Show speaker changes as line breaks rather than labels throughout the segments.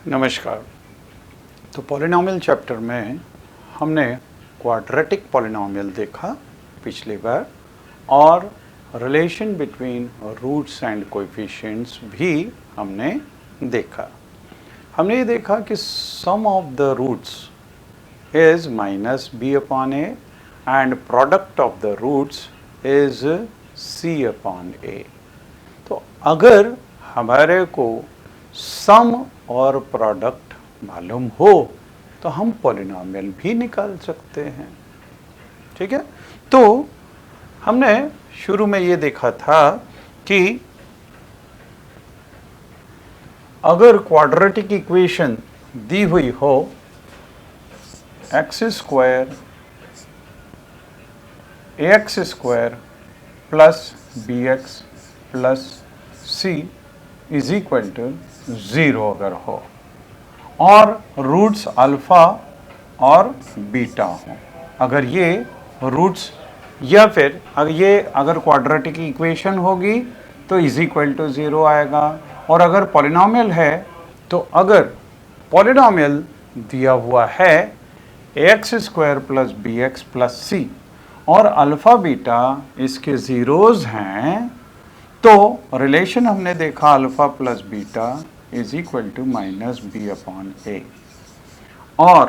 नमस्कार। तो polynomial chapter में हमने क्वाड्रेटिक पॉलिनॉमियल देखा पिछली बार और relation between roots and coefficients भी हमने देखा। हमने ये देखा कि sum of the roots is minus B upon A and product of the roots is C upon A. तो अगर हमारे को सम और प्रोडक्ट मालूम हो तो हम पॉलिनॉमियल भी निकाल सकते हैं। ठीक है, तो हमने शुरू में ये देखा था कि अगर क्वाड्रेटिक इक्वेशन दी हुई हो x square a x square plus b x plus c is equal to 0 अगर हो और रूट्स अल्फा और बीटा हो, अगर ये रूट्स या फिर अगर क्वाड्रेटिक इक्वेशन होगी तो इज इक्वल टू 0 आएगा। और अगर पॉलिनॉमियल है तो अगर पॉलिनॉमियल दिया हुआ है x square plus b x plus c और अल्फा बीटा इसके ज़ीरोज़ हैं तो रिलेशन हमने देखा alpha plus beta is equal to minus B upon A और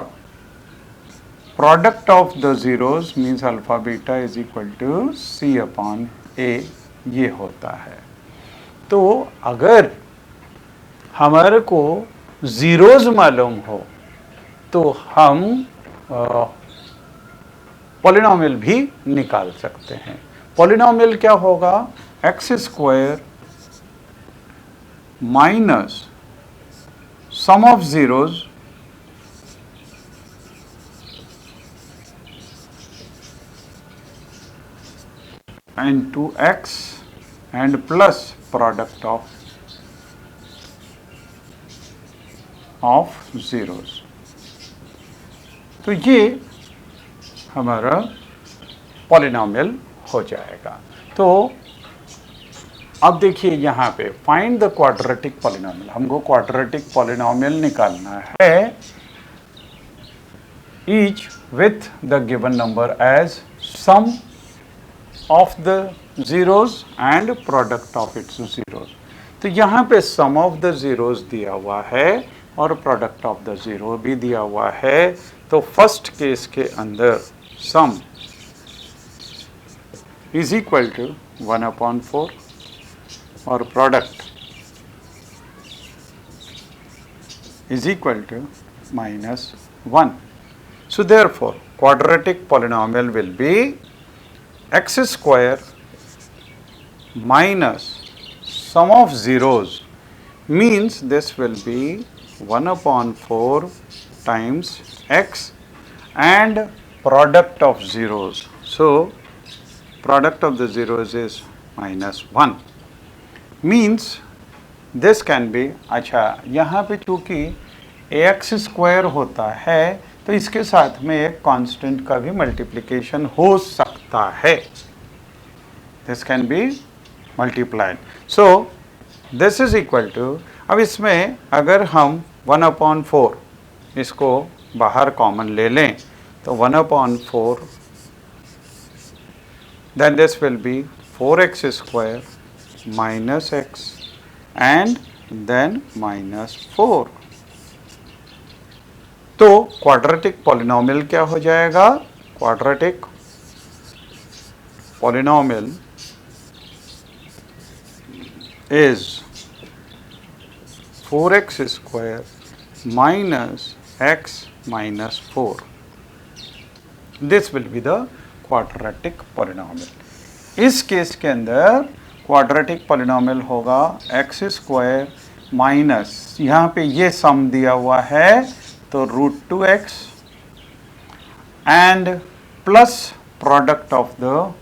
product of the zeros means alpha beta is equal to C upon A ये होता है। तो अगर हमारे को जीरोस मालूम हो तो हम पॉलिनॉमियल भी निकाल सकते हैं। पॉलिनॉमियल क्या होगा? X square minus sum of zeros and 2x and plus product of zeros। तो ये हमारा पॉलिनॉमियल हो जाएगा। तो अब देखिए यहाँ पे फाइंड द क्वाड्रेटिक पॉलिनॉमियल, हमको क्वाड्रेटिक पॉलिनॉमियल निकालना है each with the given number as sum of the zeros and product of its zeros. तो यहाँ पे सम ऑफ द जीरोज दिया हुआ है और प्रोडक्ट ऑफ द जीरो भी दिया हुआ है। तो फर्स्ट केस के अंदर सम इज इक्वल टू 1/4 और product is equal to -1. So therefore quadratic polynomial will be x square minus sum of zeros means this will be 1/4 times x and product of zeros. So product of the zeros is -1 means this can be। अच्छा, यहाँ पे चूँकि x square होता है तो इसके साथ में एक कांस्टेंट का भी मल्टीप्लिकेशन हो सकता है। This can be multiplied. So this is equal to, अब इसमें अगर हम 1/4 इसको बाहर कॉमन ले लें तो 1/4 then this will be 4x square minus x and then -4। तो क्वाड्रेटिक पॉलिनॉमियल क्या हो जाएगा? Quadratic polynomial is 4x square minus x minus 4। This will be the quadratic polynomial. इस केस के अंदर क्वाड्रेटिक पॉलिनॉमियल होगा एक्स स्क्वायर माइनस, यहाँ पे ये सम दिया हुआ है तो √2x and plus product of the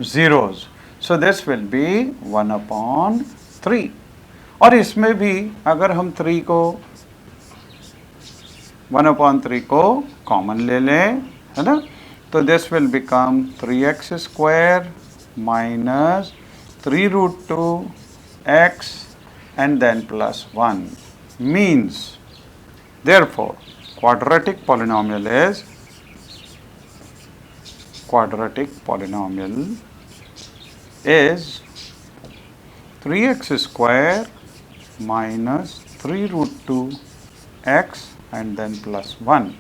zeros. So this will B 1/3 और इसमें भी अगर हम 1/3 को कॉमन ले लें, है ना, तो this will become 3x square minus 3√2x and then plus 1 means Therefore, quadratic polynomial is 3x square minus 3 root 2 x and then plus 1.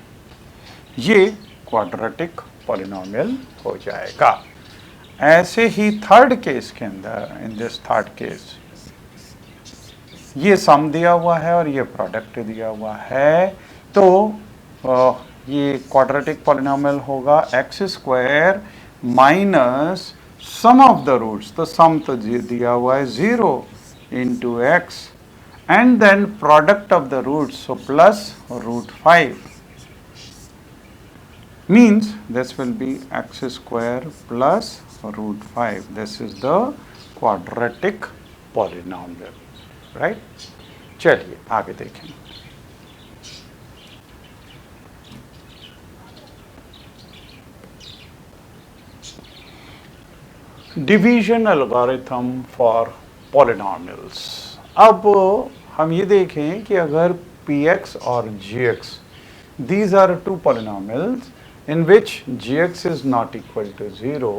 ये क्वाड्रेटिक पॉलिनोमियल हो जाएगा। ऐसे ही थर्ड केस के अंदर, इन दिस थर्ड केस, ये सम दिया हुआ है और ये प्रोडक्ट दिया हुआ है, तो ये क्वाड्रेटिक पॉलिनोमियल होगा x square minus sum of the roots, तो सम तो दिया हुआ है 0 into x and then product of the roots, so plus root 5 means this will be x square plus root 5. This is the quadratic polynomial, right? चलिए आगे देखें। Division algorithm for polynomials. अब हम ये देखें कि अगर px और gx, these are two polynomials in which gx is not equal to 0,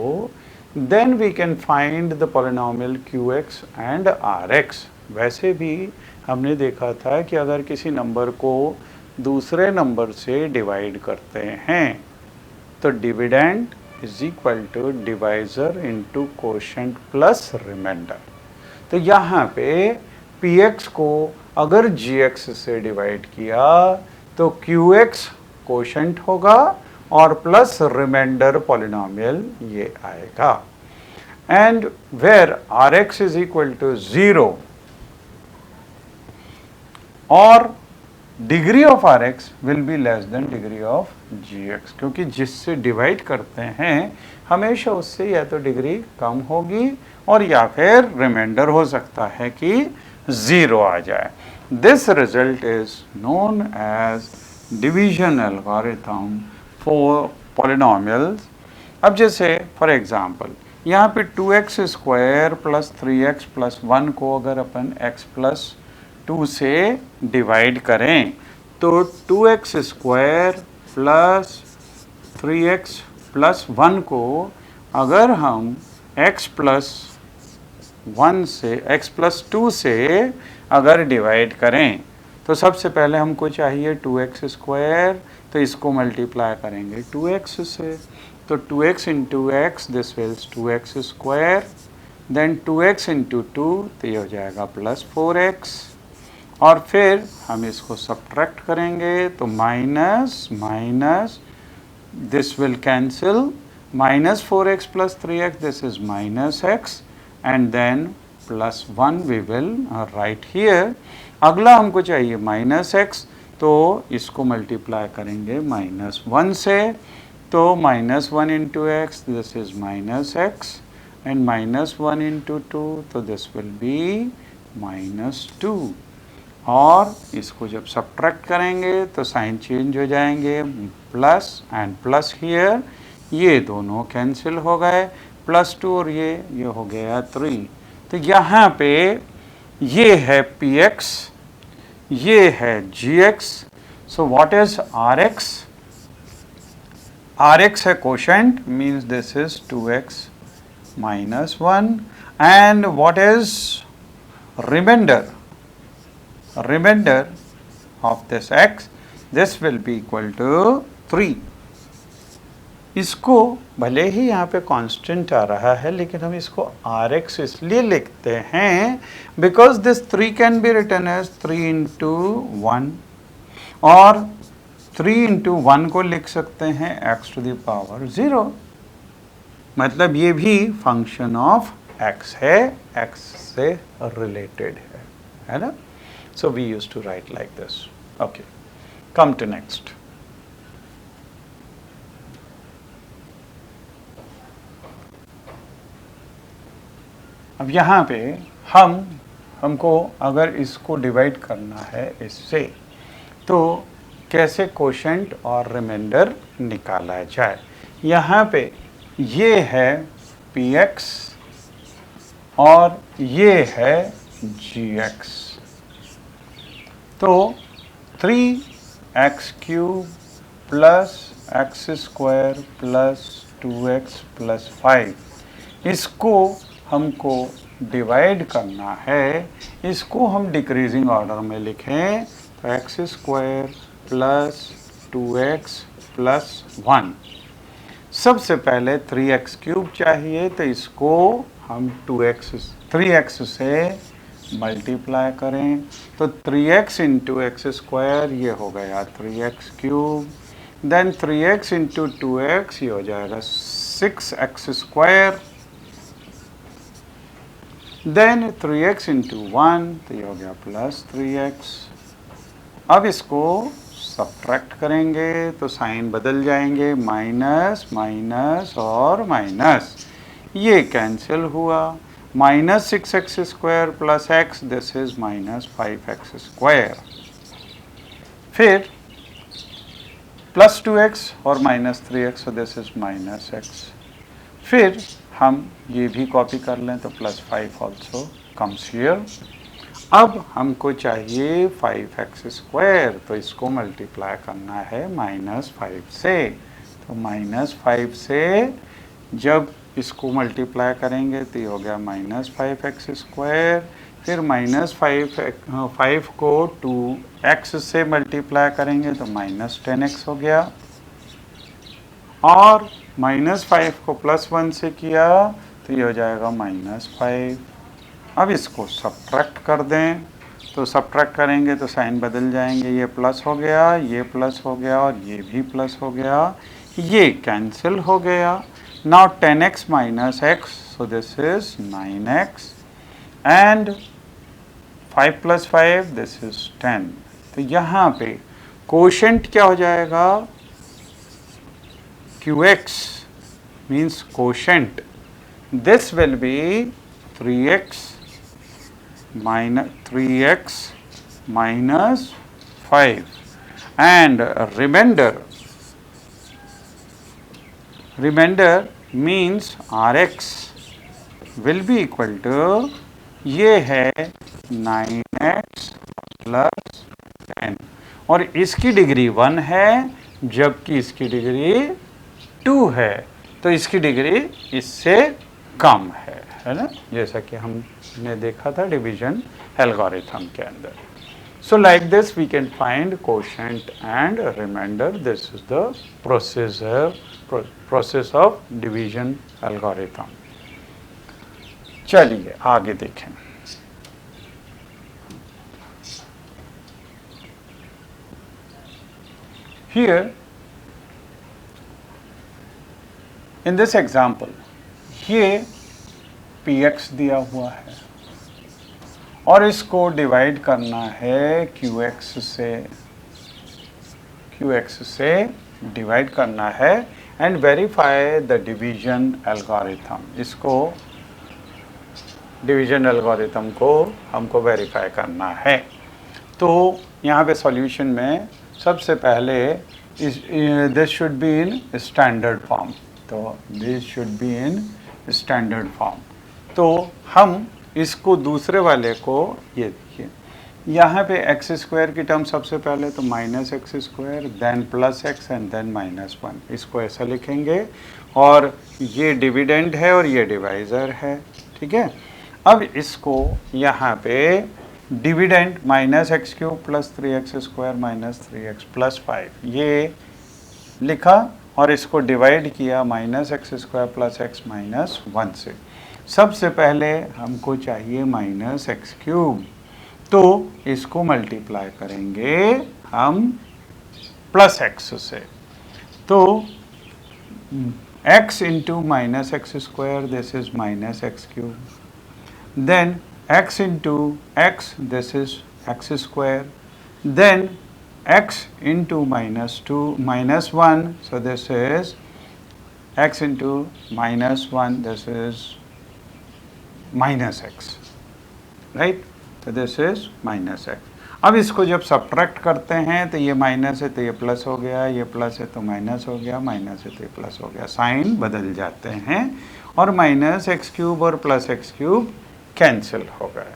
then we can find the polynomial qx and rx. वैसे भी हमने देखा था कि अगर किसी नंबर को दूसरे नंबर से डिवाइड करते हैं तो dividend is equal to divisor into quotient plus remainder. तो यहाँ पे px को अगर gx से डिवाइड किया तो qx कोशेंट होगा और प्लस रिमाइंडर पॉलिनोमियल ये आएगा। And where rx is equal to 0 और degree of rx will be less than degree of gx, क्योंकि जिससे डिवाइड करते हैं हमेशा उससे या तो डिग्री कम होगी और या फिर रिमाइंडर हो सकता है कि 0 आ जाए। This result is known as division algorithm for polynomials. अब जैसे फॉर एग्जांपल यहाँ पे 2x square plus 3x plus 1 को अगर अपन x प्लस 2 से डिवाइड करें तो 2x square plus 3x plus 1 को अगर हम x प्लस 2 से अगर डिवाइड करें तो सबसे पहले हमको चाहिए 2x स्क्वायर, तो इसको मल्टीप्लाई करेंगे 2x से, तो 2x into x this wills 2x square, then 2x into 2 तो ये हो जाएगा प्लस 4x, और फिर हम इसको सब्ट्रैक्ट करेंगे तो minus minus this will cancel, minus 4x plus 3x this is minus x and then plus 1 we will write here. अगला हमको चाहिए माइनस x, तो इसको मल्टीप्लाई करेंगे माइनस 1 से, तो minus 1 into x this is minus x and minus 1 into 2 तो this will be minus 2, और इसको जब सब्ट्रैक्ट करेंगे तो साइन चेंज हो जाएंगे, प्लस एंड प्लस हियर ये दोनों कैंसिल हो गए, प्लस 2 और ये हो गया 3। तो यहाँ पे ये है px, ये है gx, so what is rx? rx है quotient, means this is 2x minus 1, and what is remainder? Remainder of this x, this will be equal to 3. इसको भले ही यहाँ पे कांस्टेंट आ रहा है लेकिन हम इसको rx इसलिए लिखते हैं because this 3 can be written as 3 into 1, और 3 इंटू 1 को लिख सकते हैं x टू द पावर 0, मतलब ये भी फंक्शन ऑफ x है, x से रिलेटेड है ना। So we used to write like this. Okay, come to next. अब यहाँ पे हमको अगर इसको डिवाइड करना है इससे, तो कैसे कोशेंट और रिमाइंडर निकाला जाए। यहाँ पे ये है px और ये है gx, तो 3 x cube plus x square plus 2x plus 5, इसको हमको डिवाइड करना है। इसको हम डिक्रीजिंग ऑर्डर में लिखें तो x square plus 2x plus 1। सबसे पहले 3x क्यूब चाहिए, तो इसको हम 3x से मल्टीप्लाई करें, तो 3x इंटू एक्स स्क्वायर ये हो गया 3x cube, then 3x into 2x ये हो जाएगा 6x square, then 3x into 1 तो ये हो गया प्लस 3x। अब इसको सब्ट्रैक्ट करेंगे तो साइन बदल जाएंगे, माइनस माइनस और माइनस, ये कैंसिल हुआ, minus 6x square plus x, this is minus 5x square. फिर प्लस 2x और minus 3x, this is minus x। फिर हम ये भी कॉपी कर लें तो प्लस 5 ऑल्सो कम्स हियर। अब हमको चाहिए 5x स्क्वायर, तो इसको मल्टीप्लाई करना है माइनस 5 से, तो माइनस 5 से जब इसको मल्टीप्लाई करेंगे तो ये हो गया माइनस 5x स्क्वायर, फिर माइनस 5 को 2x से मल्टीप्लाई करेंगे तो माइनस 10x हो गया, और माइनस 5 को प्लस 1 से किया तो ये हो जाएगा माइनस 5। अब इसको सब्ट्रैक्ट कर दें, तो सब्ट्रैक्ट करेंगे तो साइन बदल जाएंगे, ये प्लस हो गया, ये प्लस हो गया और ये भी प्लस हो गया, ये कैंसिल हो गया। Now 10x minus x, so this is 9x, and 5 plus 5 this is 10। तो यहाँ पे कोशेंट क्या हो जाएगा, qx means quotient, this will be 3x minus 5, and remainder means rx will be equal to, ये है 9x प्लस 10, और इसकी डिग्री 1 है जबकि इसकी डिग्री 2 है, तो इसकी डिग्री इससे कम है ना, जैसा कि हमने देखा था डिवीजन एल्गोरिथम के अंदर। So like this we can find quotient and remainder, this is the process of division algorithm. चलिए आगे देखें। हियर इन दिस एग्जाम्पल ये px दिया हुआ है और इसको डिवाइड करना है qx से डिवाइड करना है and verify the division algorithm. इसको डिवीजन एल्गोरिथम को हमको वेरीफाई करना है। तो यहाँ पे सॉल्यूशन में सबसे पहले this should be in standard form, तो this should be in standard form. तो हम इसको दूसरे वाले को, ये देखिए यहाँ पे एक्स स्क्वायर की टर्म सबसे पहले तो minus x square, then plus x and then minus 1, इसको ऐसा लिखेंगे, और ये डिविडेंड है और ये डिवाइज़र है, ठीक है। अब इसको यहाँ पे dividend minus x cube plus 3x square minus 3x plus 5 ये लिखा, और इसको डिवाइड किया minus x square plus x minus 1 से। सबसे पहले हमको चाहिए माइनस एक्स क्यूब, तो इसको मल्टीप्लाई करेंगे हम प्लस एक्स से, तो x into minus x square this is minus x cube, then x into x this is x square, then x into minus 2 minus 1, so this is x into minus 1, this is minus x, right, so this is minus x। अब इसको जब subtract करते हैं तो ये minus है तो ये प्लस हो गया, ये प्लस है तो माइनस हो गया, माइनस है तो ये प्लस हो गया, साइन बदल जाते हैं और माइनस एक्स क्यूब और प्लस एक्स क्यूब कैंसिल हो गए।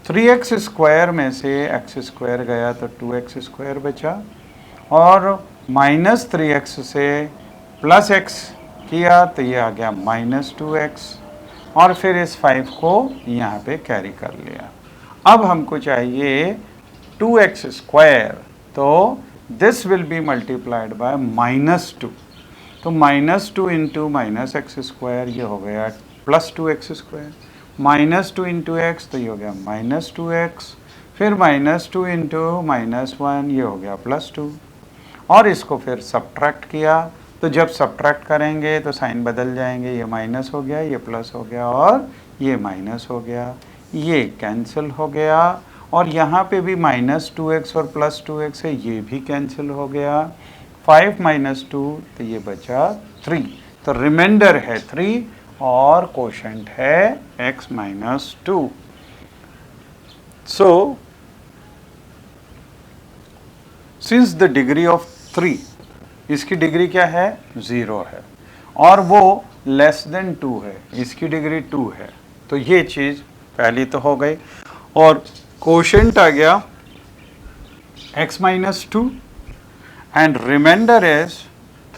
3x स्क्वायर में से x स्क्वायर गया तो 2x स्क्वायर बचा, और -3x से प्लस x किया तो ये आ गया -2x, और फिर इस 5 को यहाँ पे कैरी कर लिया। अब हमको चाहिए 2x स्क्वायर, तो this will B multiplied by -2, तो -2 इंटू -x स्क्वायर, ये हो गया +2x स्क्वायर, -2 इंटू एक्स तो ये हो गया -2x, फिर -2 इंटू -1 ये हो गया +2, और इसको फिर सब्ट्रैक्ट किया, तो जब सब्ट्रैक्ट करेंगे तो साइन बदल जाएंगे, ये माइनस हो गया, ये प्लस हो गया, और ये माइनस हो गया, ये कैंसिल हो गया, और यहाँ पे भी -2x और +2x है, ये भी कैंसिल हो गया, 5 - 2 तो ये बचा 3, तो रिमाइंडर है 3 और कोशेंट है x - 2। So since the degree of 3, इसकी डिग्री क्या है 0 है, और वो लेस देन 2 है, इसकी डिग्री 2 है, तो ये चीज़ पहली तो हो गई, और कोशेंट आ गया x - 2 एंड रिमाइंडर इज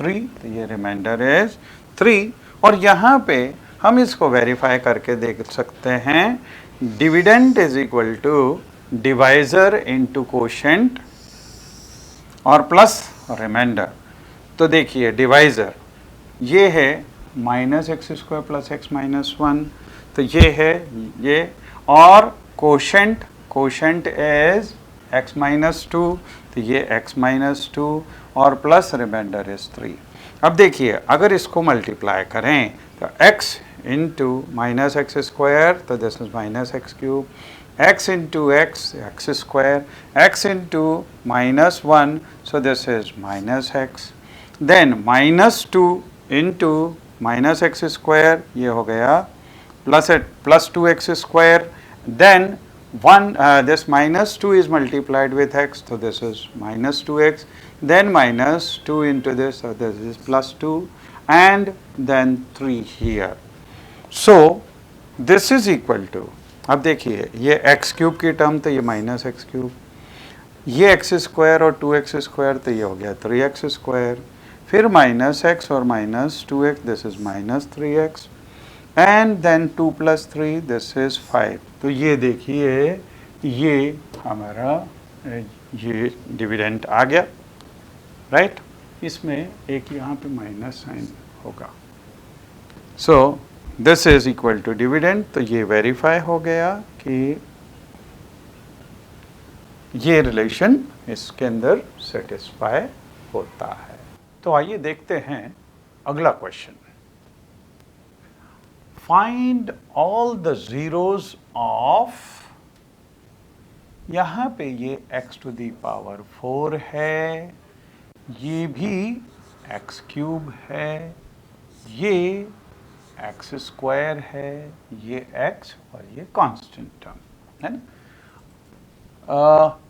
3, तो ये रिमाइंडर इज 3, और यहाँ पे हम इसको वेरीफाई करके देख सकते हैं, dividend is equal to divisor into quotient और प्लस रिमाइंडर। तो देखिए डिवाइजर ये है -x² प्लस x - 1, तो ये है ये, और कोशेंट इज x - 2, तो ये x - 2 और प्लस रिमाइंडर इज 3। अब देखिए अगर इसको मल्टीप्लाई करें तो x इंटू -x², तो this is -x³, x into x square, x into -1, so this is -x, then -2 into -x square, ये हो गया +2x square, then this -2 is multiplied with x, so this is -2x, then -2 into this, so this is +2, and then 3 here. So this is equal to, अब देखिए ये x³ की term तो ये -x³, ये x² और 2x², तो ये हो गया 3x², फिर -x और -2x, दिस इज -3x, एंड देन 2 + 3, दिस इज 5। तो ये देखिए ये हमारा ये डिविडेंड आ गया, राइट। इसमें एक यहाँ पे माइनस साइन होगा, so this is equal to dividend, तो ये वेरीफाई हो गया कि ये रिलेशन इसके अंदर सेटिस्फाई होता है। तो आइए देखते हैं अगला question, find all the zeros of, यहाँ पे ये x⁴ है, ये भी x³ है, ये x² है, ये x और ये कांस्टेंट टर्म है ना।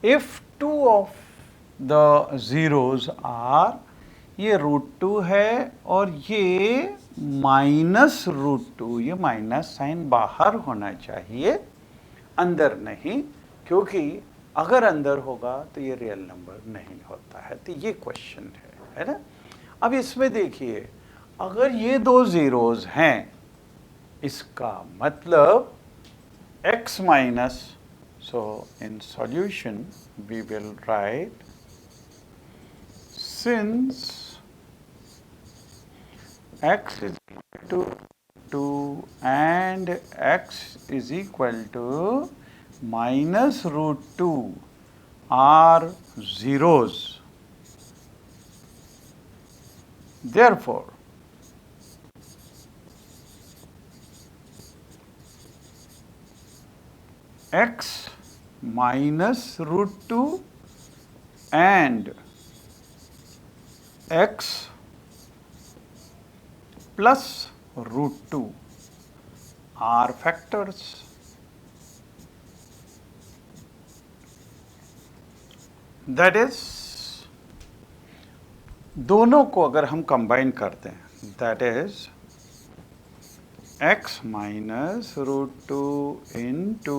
If 2 of the zeros are, ये √2 है और ये -√2, ये माइनस साइन बाहर होना चाहिए, अंदर नहीं, क्योंकि अगर अंदर होगा तो ये रियल नंबर नहीं होता है। तो ये क्वेश्चन है ना। अब इसमें देखिए अगर ये दो जीरोस हैं, इसका मतलब x minus, so in solution we will write, since x is equal to 2 and x is equal to -√2 are zeros, therefore x -√2 and x plus √2 are factors. That is, दोनों को अगर हम कंबाइन करते हैं, that is x -√2 into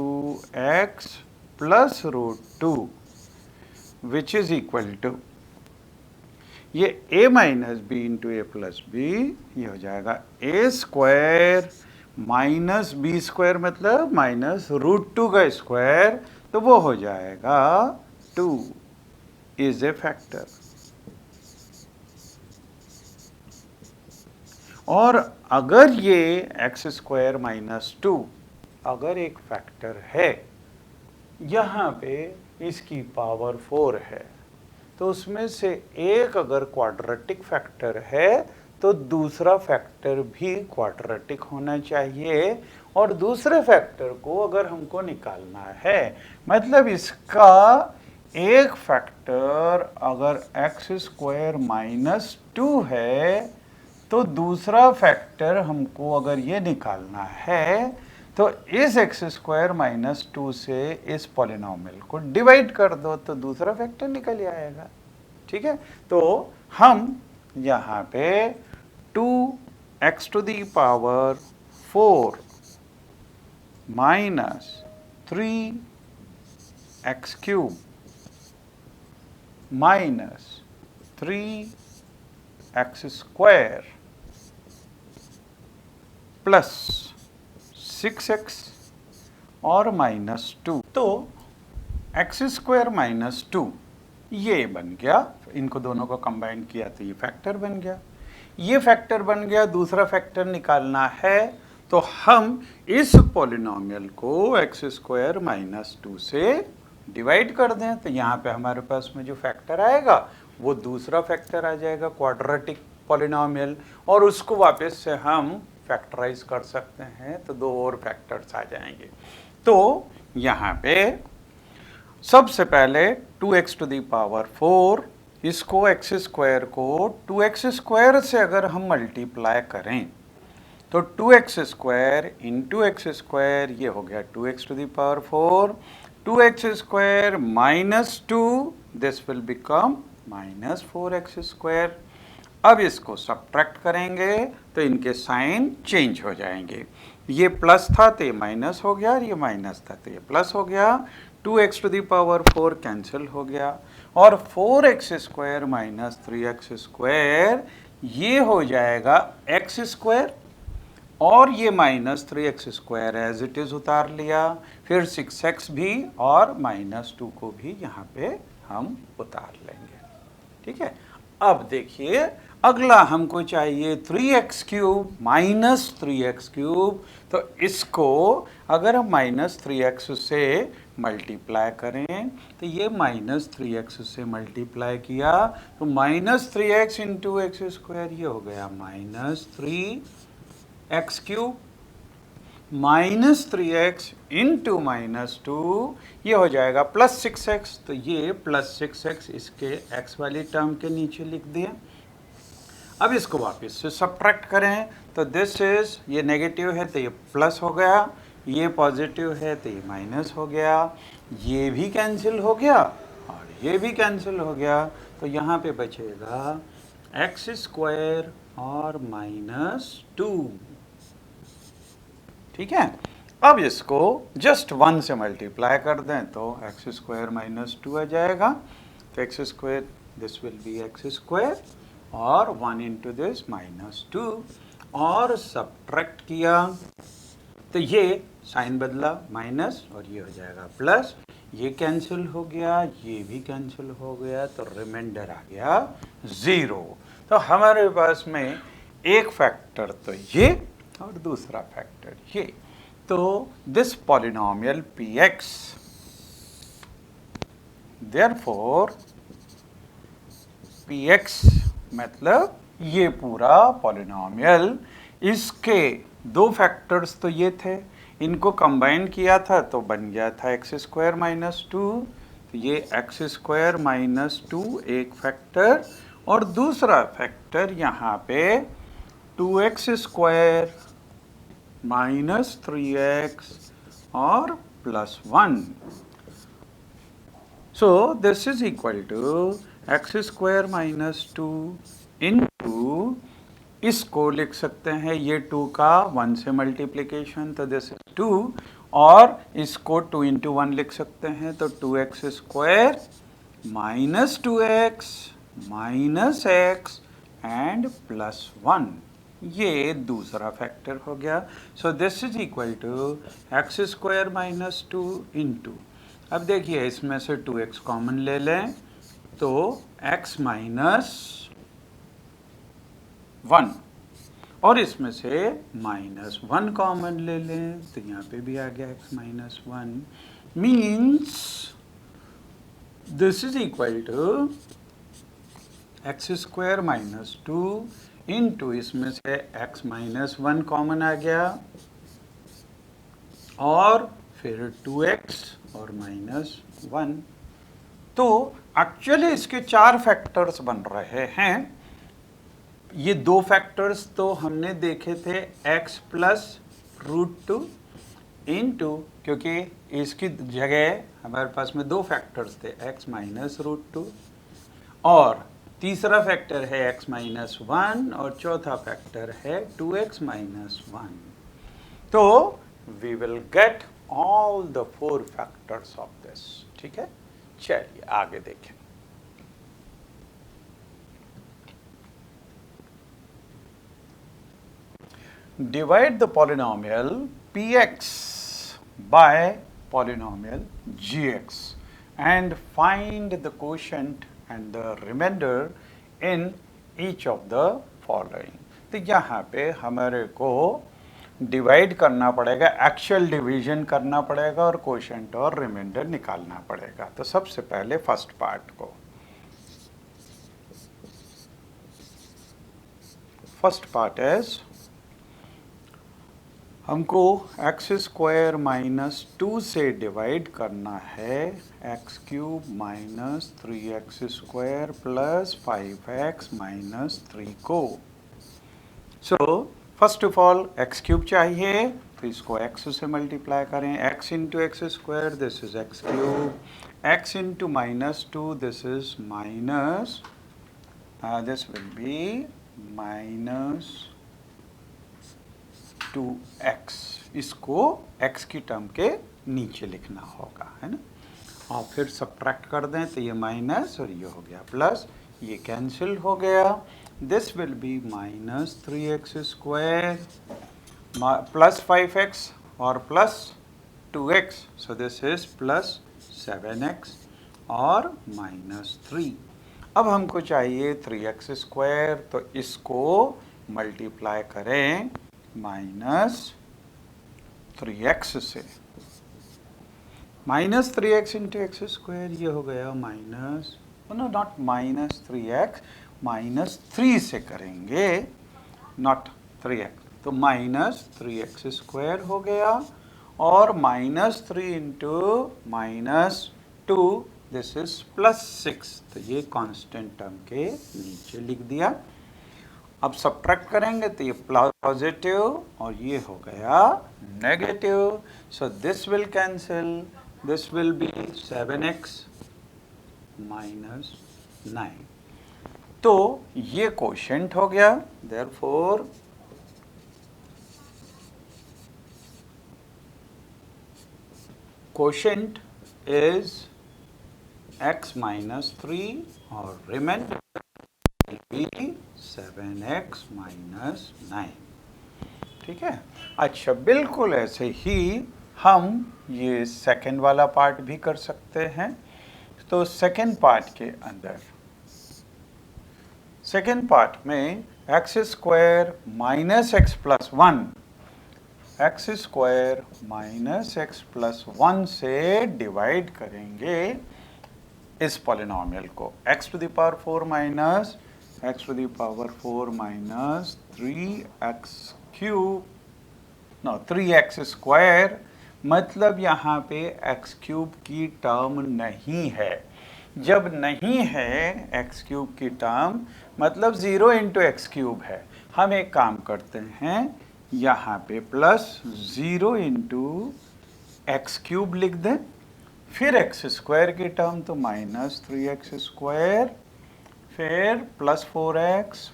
x plus √2, which is equal to ये a minus b into a plus b, ये हो जाएगा a square minus b square मतलब माइनस रूट 2 का स्क्वायर, तो वो हो जाएगा 2 इज ए फैक्टर। और अगर ये एक्स स्क्वायर माइनस 2 अगर एक फैक्टर है, यहाँ पे इसकी पावर 4 है, तो उसमें से एक अगर क्वाड्रेटिक फैक्टर है तो दूसरा फैक्टर भी क्वाड्रेटिक होना चाहिए। और दूसरे फैक्टर को अगर हमको निकालना है, मतलब इसका एक फैक्टर अगर एक्स स्क्वायर माइनस 2 है, तो दूसरा फैक्टर हमको अगर ये निकालना है तो इस एक्स स्क्वायर माइनस 2 से इस पॉलिनॉमियल को डिवाइड कर दो तो दूसरा फैक्टर निकल आएगा। ठीक है, तो हम यहाँ पे 2x to the power 4 minus 3x cube minus 3x square plus 6x और माइनस 2, तो एक्स स्क्वायर माइनस 2 ये बन गया, इनको दोनों को कंबाइन किया तो ये फैक्टर बन गया, ये फैक्टर बन गया। दूसरा फैक्टर निकालना है तो हम इस पॉलिनॉमियल को एक्स स्क्वायर माइनस 2 से डिवाइड कर दें, तो यहाँ पे हमारे पास में जो फैक्टर आएगा वो दूसरा फैक्टर आ जाएगा क्वाड्रेटिक पॉलिनॉमियल, और उसको वापस से हम फैक्टराइज कर सकते हैं तो दो और फैक्टर्स आ जाएंगे। तो यहाँ पे सबसे पहले 2x टू दी पावर 4, इसको एक्स स्क्वायर को 2x स्क्वायर से अगर हम मल्टीप्लाई करें तो 2x square into x square, ये हो गया 2x to the power 4, 2x square minus 2, this will become minus 4x square. अब इसको सब्ट्रैक्ट करेंगे तो इनके साइन चेंज हो जाएंगे, ये प्लस था तो ये माइनस हो गया, और ये माइनस था तो ये प्लस हो गया। 2x to the power 4 cancel हो गया, और 4x square minus 3x square ये हो जाएगा x स्क्वायर, और ये minus 3x square as it is उतार लिया, फिर 6x भी और माइनस 2 को भी यहाँ पे हम उतार लेंगे। ठीक है, अब देखिए अगला हमको चाहिए 3x cube minus 3x cube, तो इसको अगर हम माइनस 3x से मल्टीप्लाई करें तो ये माइनस 3x से मल्टीप्लाई किया तो minus 3x into x square, ये हो गया minus 3x cube minus 3x into minus 2, ये हो जाएगा प्लस 6x, तो ये प्लस 6x इसके x वाली टर्म के नीचे लिख दिया। अब इसको वापस से सब्ट्रैक्ट करें तो दिस इज, ये नेगेटिव है तो ये प्लस हो गया, ये पॉजिटिव है तो ये माइनस हो गया, ये भी कैंसिल हो गया और ये भी कैंसिल हो गया, तो यहाँ पे बचेगा एक्स स्क्वायर और माइनस 2। ठीक है, अब इसको जस्ट 1 से मल्टीप्लाई कर दें तो एक्स स्क्वायर माइनस 2 आ जाएगा, तो x square this will B x square और 1 इंटू दिस माइनस 2, और सब्ट्रैक्ट किया तो ये साइन बदला माइनस और ये हो जाएगा प्लस, ये कैंसिल हो गया, ये भी कैंसिल हो गया, तो रिमाइंडर आ गया 0। तो हमारे पास में एक फैक्टर तो ये और दूसरा फैक्टर ये, तो this polynomial px, therefore px मतलब ये पूरा पॉलिनॉमियल, इसके दो फैक्टर्स तो ये थे, इनको कंबाइन किया था तो बन गया था एक्स स्क्वायर माइनस 2, तो ये एक्स स्क्वायर माइनस 2 एक फैक्टर, और दूसरा फैक्टर यहाँ पे 2x स्क्वायर माइनस 3x और plus 1। So this is equal to x square minus 2 into, इसको लिख सकते हैं ये 2 का 1 से मल्टीप्लिकेशन, तो दिस इज 2, और इसको 2 इंटू 1 लिख सकते हैं तो 2x square minus 2x minus x and plus 1, ये दूसरा फैक्टर हो गया। So this is equal to x square minus 2 into, अब देखिए इसमें से 2x कॉमन ले लें तो x माइनस 1, और इसमें से माइनस 1 कॉमन ले लें तो यहाँ पे भी आ गया x minus 1, means this is equal to x square minus 2 into, इसमें से x माइनस 1 कॉमन आ गया और फिर 2x और माइनस 1। तो एक्चुअली इसके 4 फैक्टर्स बन रहे हैं। ये 2 फैक्टर्स तो हमने देखे थे x प्लस रूट 2 इंटू, क्योंकि इसकी जगह हमारे पास में 2 फैक्टर्स थे x माइनस रूट 2, और तीसरा फैक्टर है x माइनस 1, और चौथा फैक्टर है 2x माइनस 1। तो we will get all the 4 factors of this. ठीक है, चलिए आगे देखें। Divide the polynomial px by polynomial gx and find the quotient and the remainder in each of the following। तो यहाँ पे हमारे को डिवाइड करना पड़ेगा, एक्चुअल डिवीजन करना पड़ेगा और क्वोशंट और रिमाइंडर निकालना पड़ेगा। तो सबसे पहले फर्स्ट पार्ट को, फर्स्ट पार्ट इज हमको एक्स स्क्वायर माइनस 2 से डिवाइड करना है x cube minus 3x square plus 5x minus 3 को। So first of all x cube चाहिए, तो इसको x से मल्टीप्लाई करें, x into x square this is x cube, x into minus 2 this is minus, this will be minus 2x, इसको x की term के नीचे लिखना होगा, है ना। और फिर सब्ट्रैक्ट कर दें तो ये माइनस और ये हो गया प्लस, ये कैंसिल हो गया। This will be minus 3x square plus 5x और plus 2x, so this is plus 7x और माइनस 3। अब हमको चाहिए 3x स्क्वायर, तो इसको मल्टीप्लाई करें माइनस 3x से, minus 3x into x square, ये हो गया minus, no not minus 3x, minus 3 से करेंगे, नॉट 3x, तो माइनस 3x स्क्वायर हो गया, और minus 3 into minus 2 this is plus 6, तो ये कांस्टेंट टर्म के नीचे लिख दिया। अब सब्ट्रैक्ट करेंगे तो ये पॉजिटिव और ये हो गया negative, so this will cancel, this will B 7x minus 9। तो ये क्वोशंट हो गया, therefore quotient is x minus 3 और रिमाइंडर 7x माइनस 9। ठीक है, अच्छा बिल्कुल ऐसे ही हम ये सेकेंड वाला पार्ट भी कर सकते हैं। तो सेकेंड पार्ट के अंदर, सेकेंड पार्ट में x square minus x plus 1, x square minus x plus 1 से डिवाइड करेंगे इस पॉलिनोमियल को, x to the power 4 minus x to the power 4 minus 3x cube, no 3x square, मतलब यहाँ पे x क्यूब की term नहीं है। जब नहीं है x क्यूब की टर्म, मतलब 0 इंटू एक्स क्यूब है। हम एक काम करते हैं, यहाँ पे प्लस 0 इंटू एक्स क्यूब लिख दें, फिर एक्स स्क्वायर की टर्म तो माइनस 3x स्क्वायर, फिर plus 4x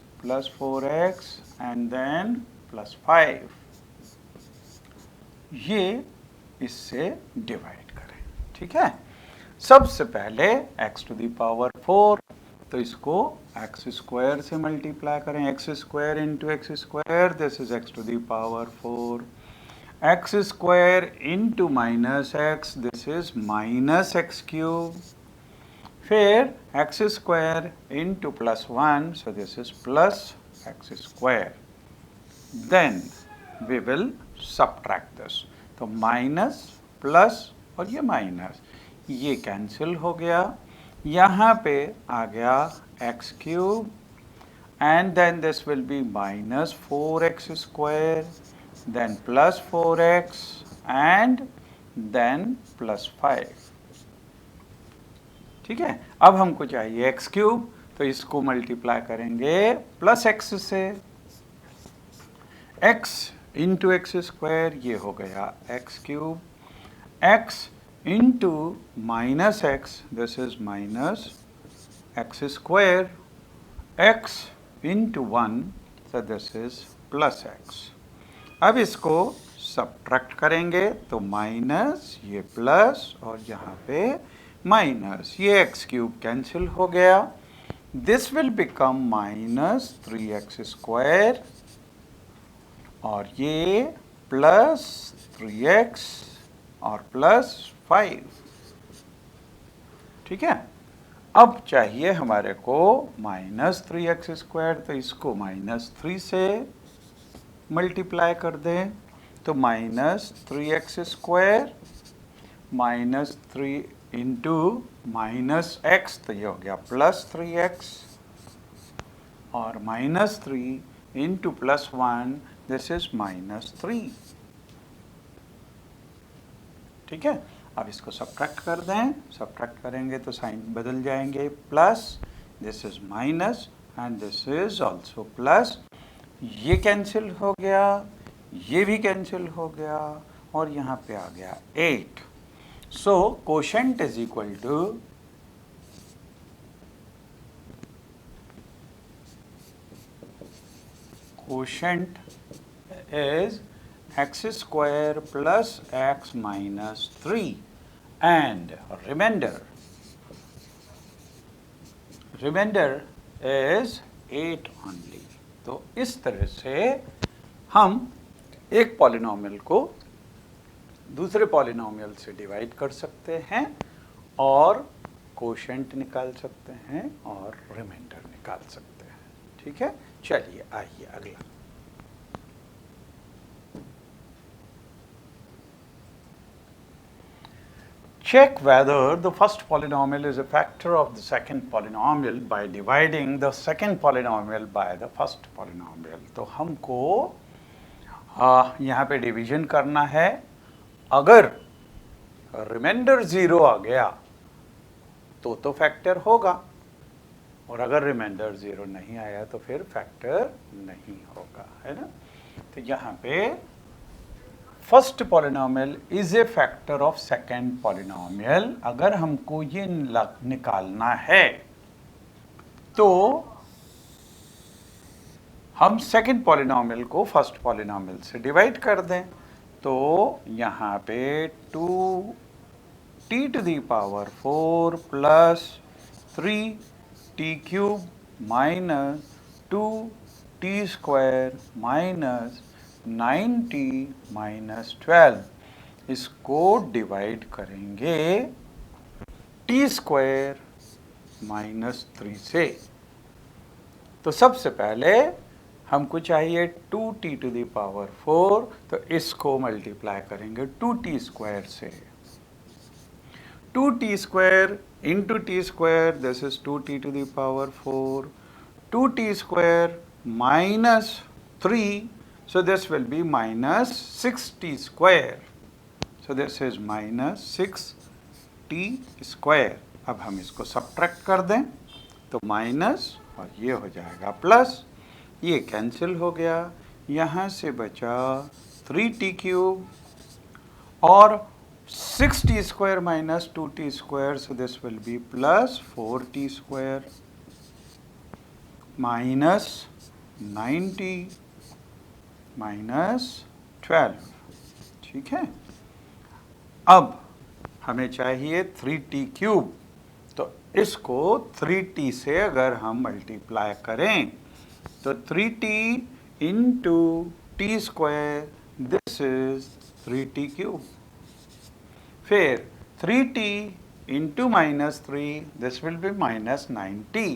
and then plus 5, ये इससे डिवाइड करें। ठीक है, सबसे पहले x टू द पावर 4 तो इसको एक्स स्क्वायर से मल्टीप्लाई करें, x square into x square, this is x to the power 4, x square into minus x, this is minus x cube, फिर x square into plus 1, so this is plus x square, then we will subtract this, तो minus plus और ये minus ये cancel हो गया, यहाँ पे आ गया x cube and then this will be minus 4x square, then plus 4x and then plus 5। ठीक है, अब हमको चाहिए एक्स क्यूब, तो इसको मल्टीप्लाई करेंगे प्लस एक्स से, x इंटू एक्स स्क्वायर ये हो गया x cube, x into minus x, this is minus x square, x into 1, so this is plus x. अब इसको सबट्रैक्ट करेंगे तो माइनस ये प्लस और यहाँ पे माइनस, ये एक्स क्यूब कैंसिल हो गया, this will become minus 3x square और ये प्लस 3x और प्लस 5। ठीक है, अब चाहिए हमारे को माइनस 3x स्क्वायर, तो इसको माइनस 3 से मल्टीप्लाई कर दें, तो minus 3x square minus 3 into minus x, तो ये हो गया प्लस 3x और minus 3 into plus 1, this is minus 3। ठीक है, अब इसको सबट्रैक्ट कर दें, सबट्रैक्ट करेंगे तो साइन बदल जाएंगे, plus this is minus and this is also plus, ये कैंसिल हो गया, ये भी कैंसिल हो गया और यहाँ पे आ गया 8। So quotient is equal to quotient is x square plus x minus 3 and remainder is 8 only। तो इस तरह से हम एक पॉलिनोमियल को दूसरे पॉलिनोमियल से डिवाइड कर सकते हैं और कोशेंट निकाल सकते हैं और रिमाइंडर निकाल सकते हैं। ठीक है, चलिए आइए अगला। Check whether the first polynomial is a factor of the second polynomial by dividing the second polynomial by the first polynomial। तो हमको यहाँ पे डिवीजन करना है, अगर रिमाइंडर 0 आ गया तो फैक्टर होगा और अगर रिमाइंडर 0 नहीं आया तो फिर फैक्टर नहीं होगा, है ना। तो यहाँ पे first polynomial is a factor of second polynomial, अगर हमको ये निकालना है तो हम सेकेंड पॉलिनोमियल को फर्स्ट पॉलिनोमियल से डिवाइड कर दें, तो यहाँ पे 2t to the power 4 plus 3t cube minus 2t square minus 9t minus 12, इसको डिवाइड करेंगे t स्क्वायर माइनस 3 से। तो सबसे पहले हमको चाहिए 2t to the power 4, तो इसको मल्टीप्लाई करेंगे 2t स्क्वायर से, 2t square into T square, this is 2t to the power 4, 2t square minus 3, so this will be minus 6t square, so this is minus 6t square। अब हम इसको subtract कर दें तो minus और ये हो जाएगा प्लस, ये कैंसिल हो गया, यहाँ से बचा 3t क्यूब और 6t square minus 2t square, so this will be plus 4t square minus 9t minus 12। ठीक है, अब हमें चाहिए 3t क्यूब, तो इसको 3t से अगर हम मल्टीप्लाई करें तो 3t into T square, this is 3t cube. फिर 3t into -3, this will B -9t,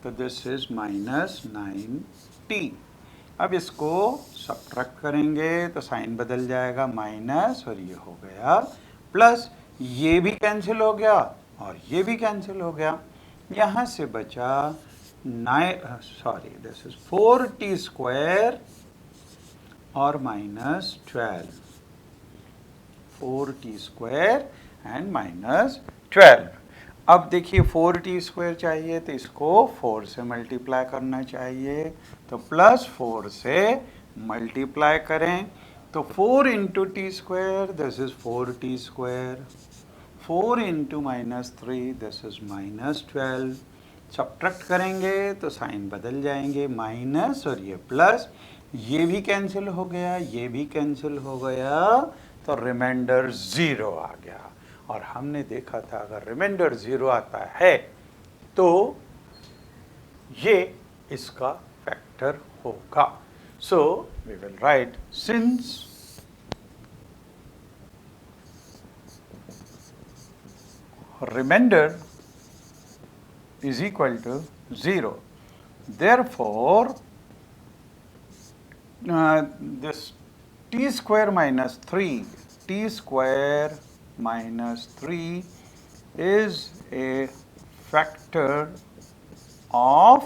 तो दिस इज -9t। अब इसको सब्ट्रैक्ट करेंगे तो साइन बदल जाएगा माइनस, और ये हो गया प्लस, ये भी कैंसिल हो गया और ये भी कैंसिल हो गया। यहाँ से बचा 4t स्क्वायर और -12, 4t स्क्वायर एंड -12। अब देखिए 4t स्क्वायर चाहिए तो इसको 4 से मल्टीप्लाई करना चाहिए, तो +4 से मल्टीप्लाई करें तो 4 into T square, this is 4t square, 4 into -3, this is -12। Subtract करेंगे तो साइन बदल जाएंगे माइनस और ये प्लस, ये भी कैंसिल हो गया, ये भी कैंसिल हो गया, तो रिमाइंडर 0 आ गया। और हमने देखा था अगर रिमाइंडर 0 आता है तो ये इसका फैक्टर होगा। So we will write since remainder is equal to 0, therefore this t square minus 3, t square minus 3 is a factor of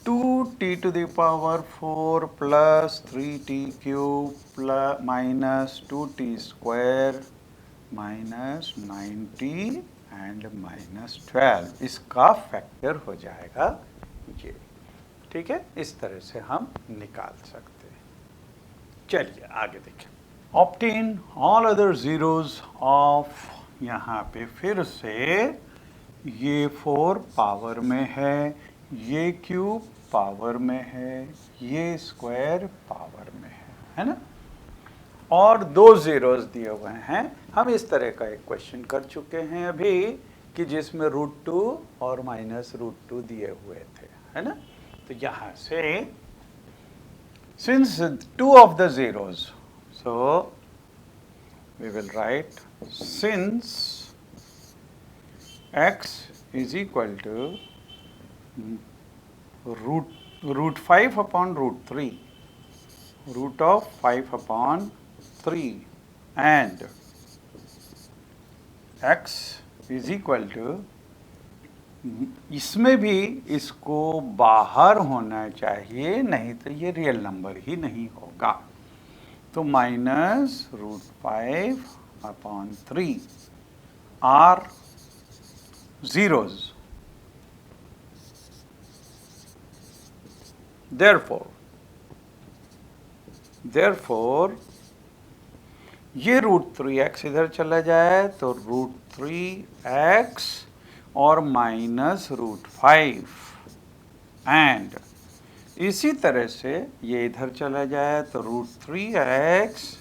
2t to the power 4 plus 3t cube plus minus 2t square minus 9t and -12, इसका factor हो जाएगा ये। ठीक है, इस तरह से हम निकाल सकते हैं। चलिए आगे देखें। Obtain all other zeros of, यहाँ पे फिर से ये 4 पावर में है, ये क्यूब पावर में है, ये स्क्वायर पावर में है ना, और 2 जीरोस दिए हुए हैं। हम इस तरह का एक क्वेश्चन कर चुके हैं अभी कि जिसमें √2 और -√2 दिए हुए थे, है ना। तो यहाँ से since 2 of the zeros, so we will write since x is equal to √5 upon √3, root of 5 upon 3, and x is equal to, इसमें भी इसको बाहर होना चाहिए, नहीं तो ये रियल नंबर ही नहीं होगा। तो -√5 upon 3 आर zeros, therefore ये √3x इधर चला जाए तो √3x और -√5, एंड इसी तरह से ये इधर चला जाए तो √3x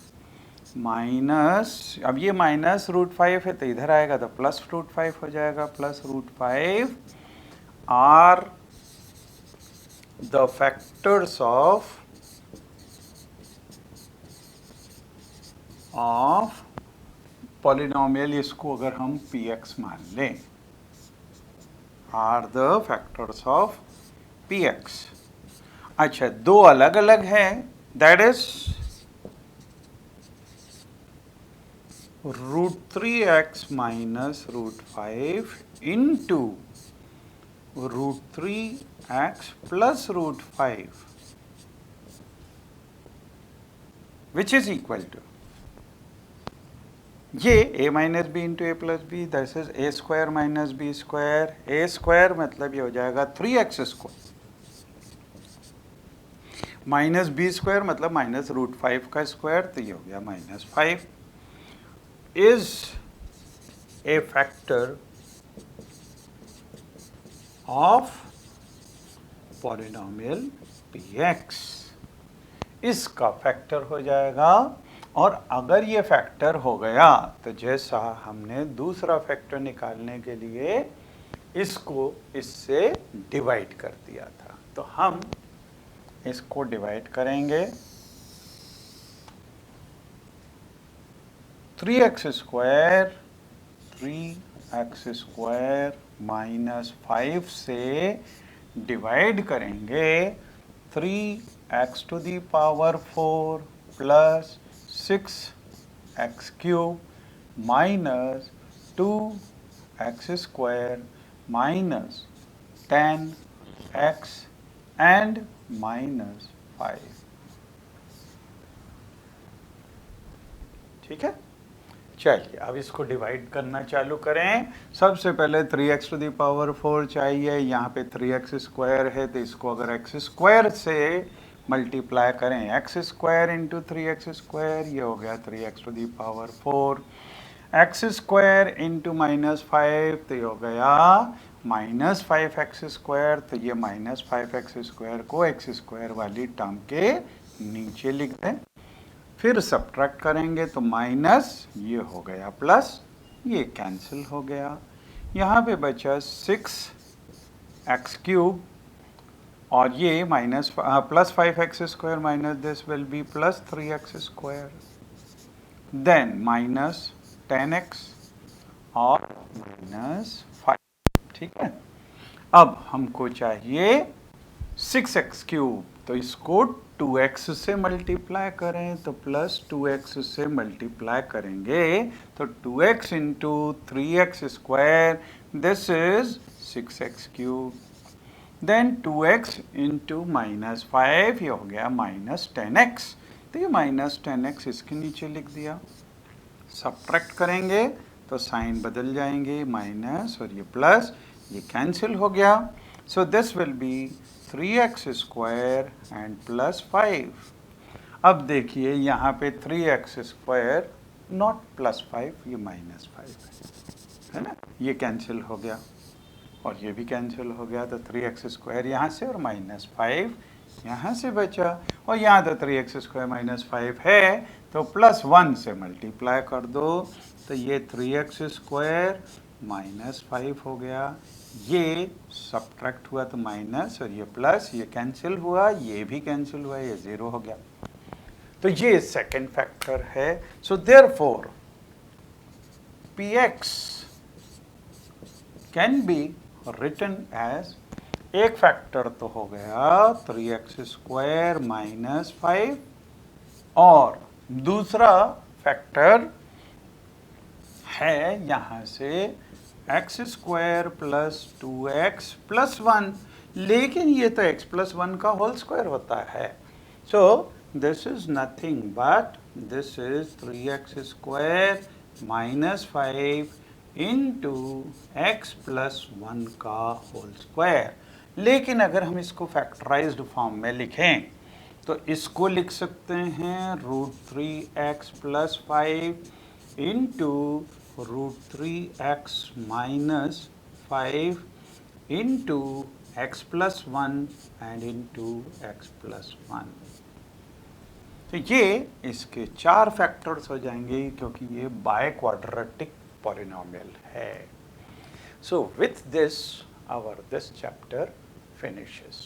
माइनस, अब ये -√5 है तो इधर आएगा तो +√5 हो जाएगा, +√5 are the factors of polynomial, इसको अगर हम px मान लें, are the factors of px। अच्छा, दो अलग अलग हैं, that is √3x minus √5 into √3x plus √5 which is equal to, ये a minus b into a plus b, that is a square minus b square, a square मतलब ये हो जाएगा 3x square, minus b square मतलब -√5 का square, तो ये हो गया -5, is a factor of polynomial px, इसका फैक्टर हो जाएगा। और अगर ये फैक्टर हो गया तो जैसा हमने दूसरा फैक्टर निकालने के लिए इसको इससे डिवाइड कर दिया था, तो हम इसको डिवाइड करेंगे 3x² माइनस 5 से डिवाइड करेंगे 3x⁴ plus 6x³ minus 2x² minus 10x and minus 5। ठीक है, चलिए अब इसको डिवाइड करना चालू करें। सबसे पहले 3x⁴ चाहिए, यहाँ पे 3x² है तो इसको अगर x² से मल्टीप्लाई करें, x² इंटू 3x², ये हो गया 3x⁴, x² इंटू माइनस 5 तो ये हो गया माइनस 5x², तो ये माइनस 5x² को x² वाली टर्म के नीचे लिख दें। फिर सब्ट्रैक्ट करेंगे तो माइनस ये हो गया प्लस, ये कैंसिल हो गया, यहाँ पे बचा 6x³ और ये minus plus 5x² minus this will be plus 3x², then minus 10x और माइनस 5। ठीक है, अब हमको चाहिए 6x³, तो इसको 2x से मल्टीप्लाई करें, तो प्लस 2x से मल्टीप्लाई करेंगे तो 2x into 3x², this is 6x³, then 2x into minus 5, ये हो गया माइनस 10x, तो ये माइनस 10x इसके नीचे लिख दिया। सब्ट्रैक्ट करेंगे तो साइन बदल जाएंगे, माइनस और ये प्लस, ये कैंसिल हो गया, so this will B 3x² and plus 5। अब देखिए यहाँ पे 3x² नॉट प्लस 5, ये माइनस 5 है ना, ये कैंसिल हो गया और ये भी कैंसिल हो गया, तो 3x² यहाँ से और माइनस 5 यहाँ से बचा, और यहाँ तो 3x² माइनस 5 है तो प्लस 1 से मल्टीप्लाई कर दो, तो ये 3x² माइनस 5 हो गया, ये सब्ट्रैक्ट हुआ तो माइनस और ये प्लस, ये कैंसिल हुआ, ये भी कैंसिल हुआ, ये 0 हो गया। तो ये सेकंड फैक्टर है। So therefore px can be written as, एक फैक्टर तो हो गया 3x² माइनस 5 और दूसरा फैक्टर है यहाँ से x² प्लस 2x प्लस 1, लेकिन ये तो x प्लस 1 का होल स्क्वायर होता है, सो this is nothing but this is 3x² minus 5 into x plus 1 का होल स्क्वायर। लेकिन अगर हम इसको फैक्टराइज्ड फॉर्म में लिखें तो इसको लिख सकते हैं √3x plus 5 into √3x minus 5 into x plus 1 and into x plus 1। तो ये इसके 4 फैक्टर्स हो जाएंगे क्योंकि ये बाय क्वाड्रेटिक पॉलिनोमियल है। So with this our this chapter finishes.